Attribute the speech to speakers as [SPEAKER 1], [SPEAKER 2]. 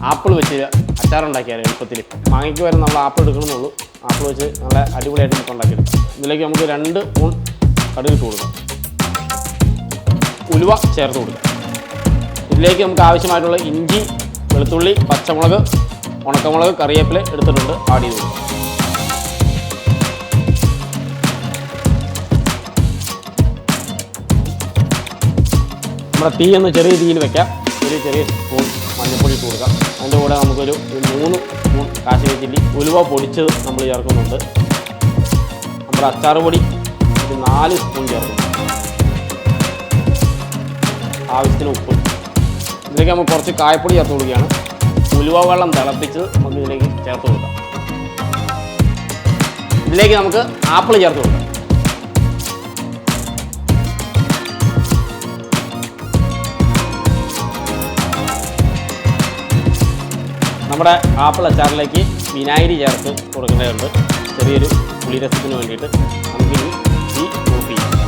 [SPEAKER 1] Apple വെച്ച് അച്ചാറുണ്ടാക്കിയാൽ എളുപ്പത്തിൽ. മാങ്ങയ്ക്ക് വരെ നമ്മൾ ആപ്പിൾ എടുക്കണമെന്നുള്ളൂ. ആപ്പിൾ വെച്ച് നല്ല അടിപൊളിയായിട്ട് നമുക്ക് ഉണ്ടാക്കിയെടുക്കാം. ഇതിലേക്ക് നമുക്ക് 2 സ്പൂൺ കടുക് ഇട്ട് കൊടുക്കാം. ഉലുവ ചേർത്ത് കൊടുക്കാം. ഇതിലേക്ക് നമുക്ക് ആവശ്യമായിട്ടുള്ള ഇഞ്ചി, വെളുത്തുള്ളി, പച്ചമുളക്, ഉണക്കമുളക്, കറിവേപ്പില എടുത്തിട്ടുണ്ട്. ആഡ് ചെയ്ത് കൊടുക്കാം. നമ്മുടെ തീ ഒന്ന് ചെറിയ തീയിൽ വെക്കാം. ചെറിയ സ്പൂൺ മഞ്ഞൾപ്പൊടി ഇട്ട് കൊടുക്കാം. അതിൻ്റെ കൂടെ നമുക്കൊരു 3 സ്പൂൺ കാശ്മീരി ചില്ലി ഉലുവ പൊടിച്ചത് നമ്മൾ ചേർക്കുന്നുണ്ട്. നമ്മുടെ അച്ചാർ പൊടി ഒരു 4 സ്പൂൺ ചേർക്കുന്നു. ആവശ്യത്തിന് ഉപ്പ്. ഇതിലേക്ക് നമുക്ക് കുറച്ച് കായപ്പൊടി ചേർത്ത് കൊടുക്കുകയാണ്. ഉലുവ വെള്ളം തിളപ്പിച്ച് നമുക്ക് ഇതിലേക്ക് ചേർത്ത് കൊടുക്കാം. ഇതിലേക്ക് നമുക്ക് ആപ്പിൾ ചേർത്ത് കൊടുക്കാം. നമ്മുടെ ആപ്പിൾ അച്ചാറിലേക്ക് വിനാഗിരി ചേർത്ത് കൊടുക്കേണ്ടതുണ്ട്. ചെറിയൊരു പുളിരസത്തിന് വേണ്ടിയിട്ട് നമുക്കിനി ഈ ഓഫ് ചെയ്യാം.